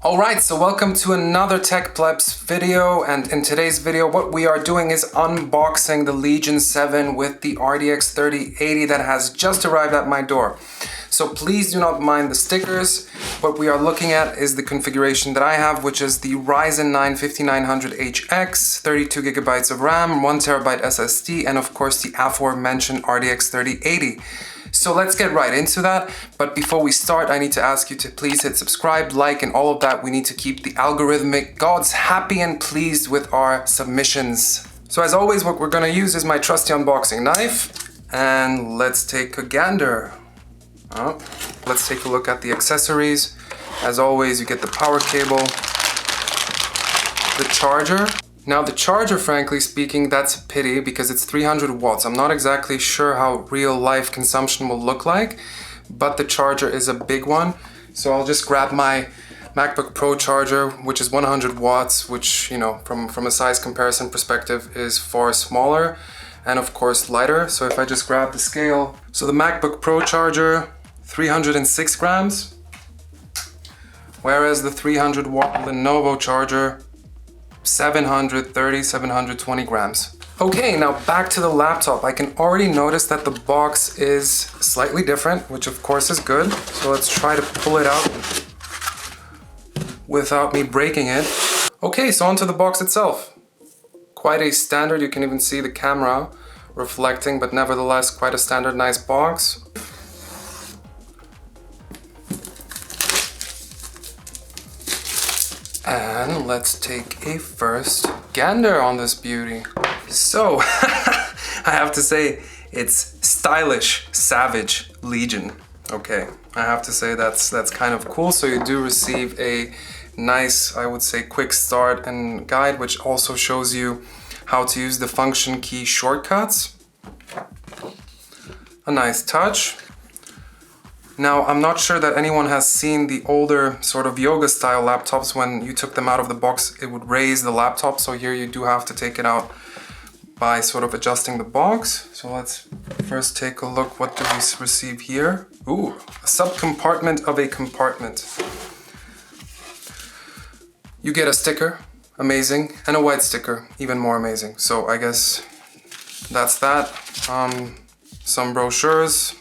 Alright, so welcome to another Tech Plebs video, and in today's video what we are doing is unboxing the Legion 7 with the RTX 3080 that has just arrived at my door. So please do not mind the stickers. What we are looking at is the configuration that I have, which is the Ryzen 9 5900HX, 32 gigabytes of RAM, 1 terabyte SSD, and of course the aforementioned RTX 3080. So let's get right into that, but before we start I need to ask you to please hit subscribe, like, and all of that. We need to keep the algorithmic gods happy and pleased with our submissions. So as always, what we're gonna use is my trusty unboxing knife, and let's take a gander. Let's take a look at the accessories. As always, you get the power cable, the charger. Now the charger, frankly speaking, that's a pity because it's 300 watts. I'm not exactly sure how real life consumption will look like, but the charger is a big one. So I'll just grab my MacBook Pro charger, which is 100 watts, which, you know, from a size comparison perspective is far smaller and of course lighter. So if I just grab the scale, so the MacBook Pro charger, 306 grams, whereas the 300 watt Lenovo charger, 720 grams. Okay, now back to the laptop. I can already notice that the box is slightly different, which of course is good. So let's try to pull it out without me breaking it. Okay, so onto the box itself. Quite a standard, you can even see the camera reflecting, but nevertheless quite a standard nice box. And let's take a first gander on this beauty. So, I have to say, it's stylish, savage Legion. Okay, I have to say that's kind of cool. So you do receive a nice, I would say, quick start and guide, which also shows you how to use the function key shortcuts. A nice touch. Now, I'm not sure that anyone has seen the older sort of yoga style laptops. When you took them out of the box, it would raise the laptop. So here you do have to take it out by sort of adjusting the box. So let's first take a look. What do we receive here? Ooh, a subcompartment of a compartment. You get a sticker, amazing, and a white sticker, even more amazing. So I guess that's that. Some brochures.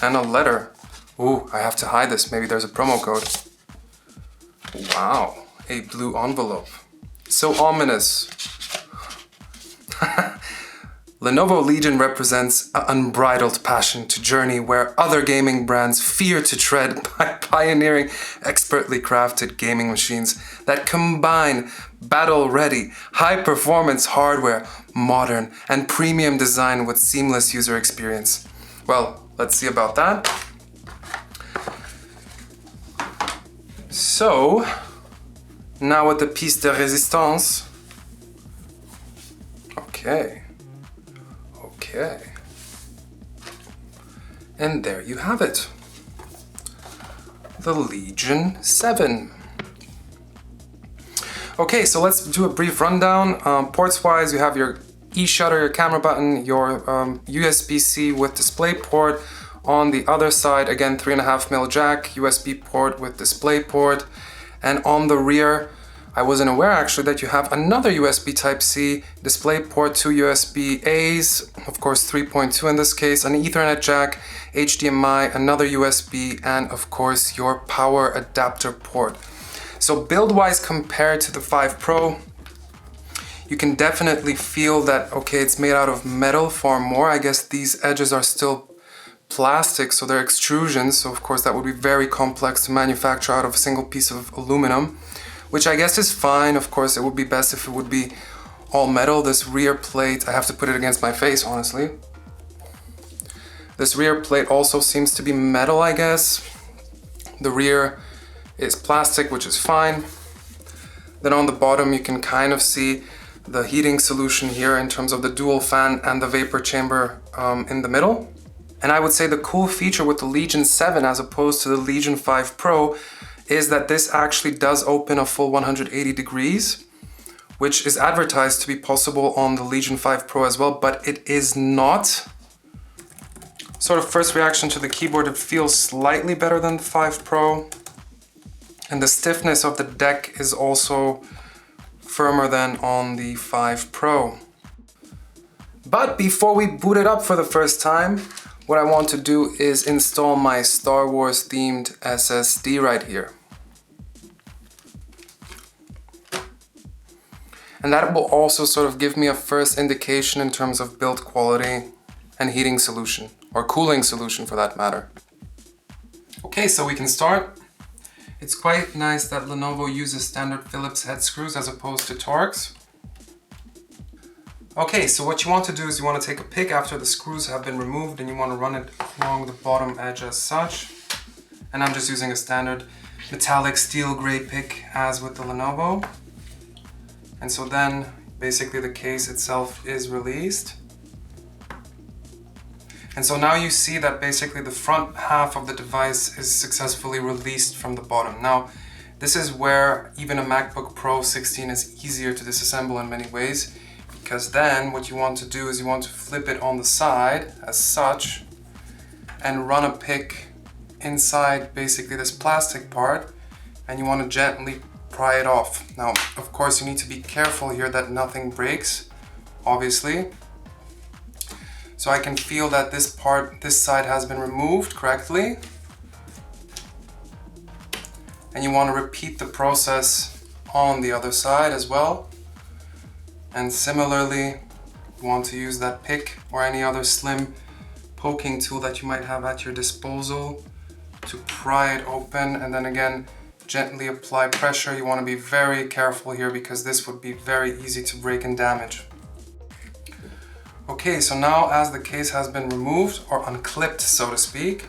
And a letter. Ooh, I have to hide this. Maybe there's a promo code. Wow, a blue envelope. So ominous. Lenovo Legion represents an unbridled passion to journey where other gaming brands fear to tread by pioneering expertly crafted gaming machines that combine battle-ready, high-performance hardware, modern and premium design with seamless user experience. Well, let's see about that. So, now with the piece de résistance. Okay. And there you have it. The Legion 7. Okay, so let's do a brief rundown. Ports-wise, you have your E-shutter, your camera button, your USB-C with display port. On the other side, again, 3.5mm jack, USB port with display port. And on the rear, I wasn't aware actually that you have another USB Type-C display port, 2 USB-A's, of course 3.2 in this case, an Ethernet jack, HDMI, another USB, and of course your power adapter port. So build-wise, compared to the 5 Pro, you can definitely feel that, okay, it's made out of metal far more. I guess these edges are still plastic, so they're extrusions. So of course that would be very complex to manufacture out of a single piece of aluminum, which I guess is fine. Of course, it would be best if it would be all metal. This rear plate, I have to put it against my face, honestly. This rear plate also seems to be metal, I guess. The rear is plastic, which is fine. Then on the bottom, you can kind of see the heating solution here in terms of the dual fan and the vapor chamber in the middle. And I would say the cool feature with the Legion 7 as opposed to the Legion 5 Pro is that this actually does open a full 180 degrees, which is advertised to be possible on the Legion 5 Pro as well, but it is not. Sort of first reaction to the keyboard, it feels slightly better than the 5 Pro. And the stiffness of the deck is also firmer than on the 5 Pro. But before we boot it up for the first time, what I want to do is install my Star Wars themed SSD right here. And that will also sort of give me a first indication in terms of build quality and heating solution, or cooling solution for that matter. Okay, so we can start. It's quite nice that Lenovo uses standard Phillips head screws as opposed to Torx. Okay, so what you want to do is you want to take a pick after the screws have been removed and you want to run it along the bottom edge as such. And I'm just using a standard metallic steel gray pick as with the Lenovo. And so then basically the case itself is released. And so now you see that basically the front half of the device is successfully released from the bottom. Now, this is where even a MacBook Pro 16 is easier to disassemble in many ways, because then what you want to do is you want to flip it on the side as such and run a pick inside basically this plastic part, and you want to gently pry it off. Now, of course, you need to be careful here that nothing breaks, obviously. So I can feel that this side has been removed correctly. And you want to repeat the process on the other side as well. And similarly, you want to use that pick or any other slim poking tool that you might have at your disposal to pry it open, and then again, gently apply pressure. You want to be very careful here because this would be very easy to break and damage. Okay, so now as the case has been removed or unclipped, so to speak,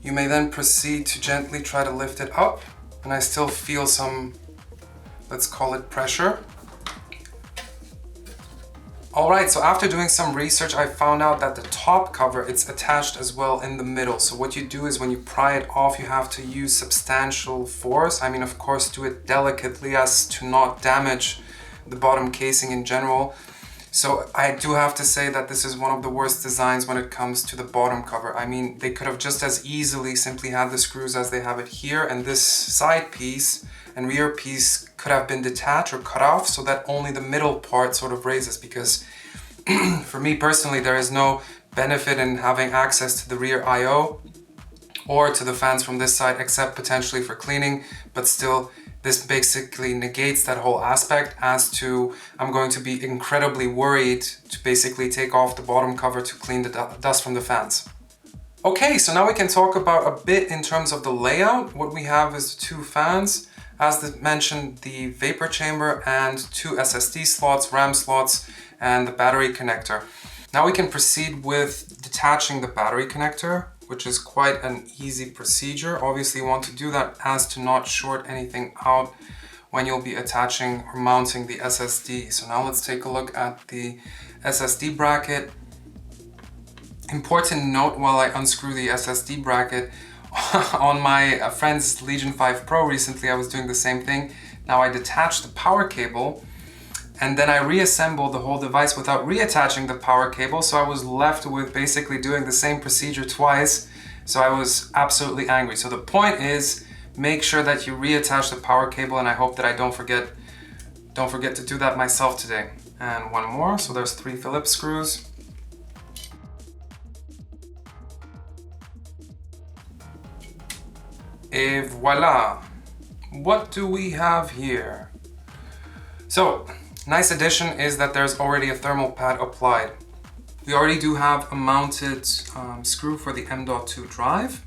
you may then proceed to gently try to lift it up. And I still feel some, let's call it pressure. Alright, so after doing some research, I found out that the top cover, it's attached as well in the middle. So what you do is when you pry it off, you have to use substantial force. I mean, of course, do it delicately as to not damage the bottom casing in general. So I do have to say that this is one of the worst designs when it comes to the bottom cover. I mean, they could have just as easily simply had the screws as they have it here, and this side piece and rear piece could have been detached or cut off so that only the middle part sort of raises, because for me personally, there is no benefit in having access to the rear I/O or to the fans from this side except potentially for cleaning, but still this basically negates that whole aspect, as to I'm going to be incredibly worried to basically take off the bottom cover to clean the dust from the fans. Okay, so now we can talk about a bit in terms of the layout. What we have is 2 fans, as mentioned, the vapor chamber and 2 SSD slots, RAM slots, and the battery connector. Now we can proceed with detaching the battery connector, which is quite an easy procedure. Obviously you want to do that as to not short anything out when you'll be attaching or mounting the SSD. So now let's take a look at the SSD bracket. Important note while I unscrew the SSD bracket, on my friend's Legion 5 Pro recently I was doing the same thing. Now I detached the power cable and then I reassembled the whole device without reattaching the power cable, so I was left with basically doing the same procedure twice. So I was absolutely angry. So the point is, make sure that you reattach the power cable, and I hope that I don't forget to do that myself today. And one more, so there's 3 Phillips screws. Et voila! What do we have here? So, nice addition is that there's already a thermal pad applied. We already do have a mounted screw for the M.2 drive.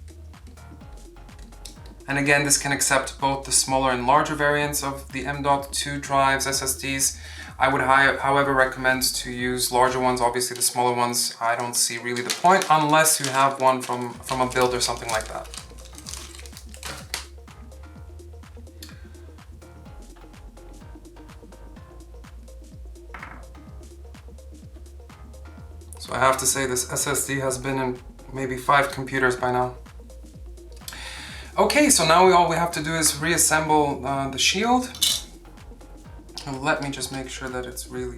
And again, this can accept both the smaller and larger variants of the M.2 drives, SSDs. I would however recommend to use larger ones. Obviously the smaller ones, I don't see really the point unless you have one from a build or something like that. So I have to say this SSD has been in maybe 5 computers by now. Okay, so now all we have to do is reassemble the shield. And let me just make sure that it's really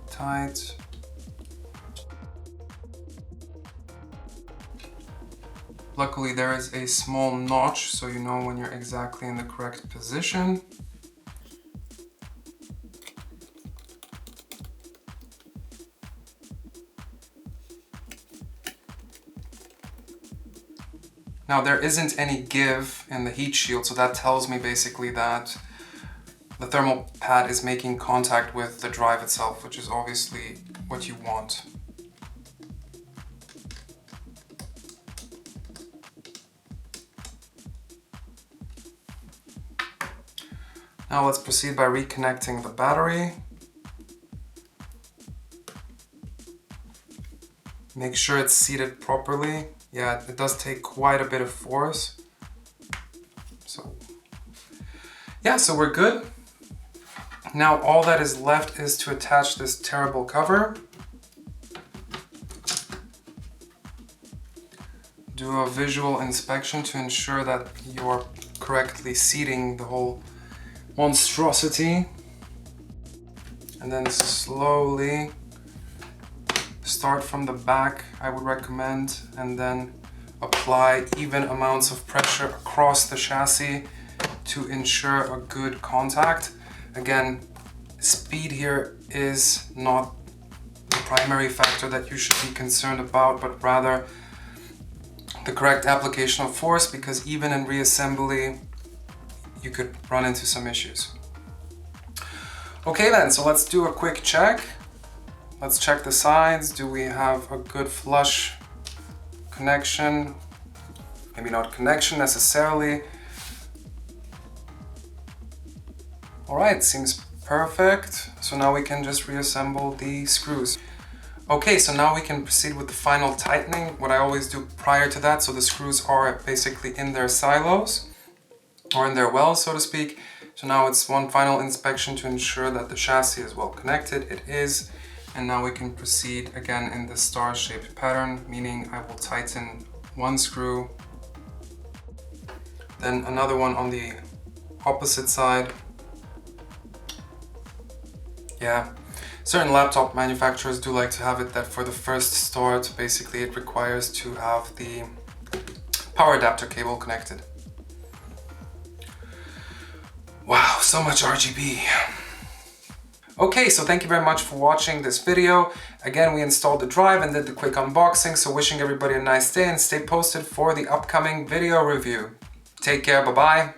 tight. Luckily there is a small notch so you know when you're exactly in the correct position. Now there isn't any give in the heat shield, so that tells me basically that the thermal pad is making contact with the drive itself, which is obviously what you want. Now let's proceed by reconnecting the battery. Make sure it's seated properly. Yeah, it does take quite a bit of force. So we're good. Now all that is left is to attach this terrible cover. Do a visual inspection to ensure that you're correctly seating the whole monstrosity. And then slowly start from the back, I would recommend, and then apply even amounts of pressure across the chassis to ensure a good contact. Again, speed here is not the primary factor that you should be concerned about, but rather the correct application of force, because even in reassembly, you could run into some issues. Okay then, so let's do a quick check. Let's check the sides. Do we have a good flush connection? Maybe not connection necessarily. All right, seems perfect. So now we can just reassemble the screws. Okay, so now we can proceed with the final tightening, what I always do prior to that. So the screws are basically in their silos, or in their wells, so to speak. So now it's one final inspection to ensure that the chassis is well connected. It is. And now we can proceed again in the star-shaped pattern, meaning I will tighten one screw, then another one on the opposite side. Yeah, certain laptop manufacturers do like to have it that for the first start, basically it requires to have the power adapter cable connected. Wow, so much RGB. Okay, so thank you very much for watching this video. Again, we installed the drive and did the quick unboxing, so wishing everybody a nice day and stay posted for the upcoming video review. Take care, bye-bye.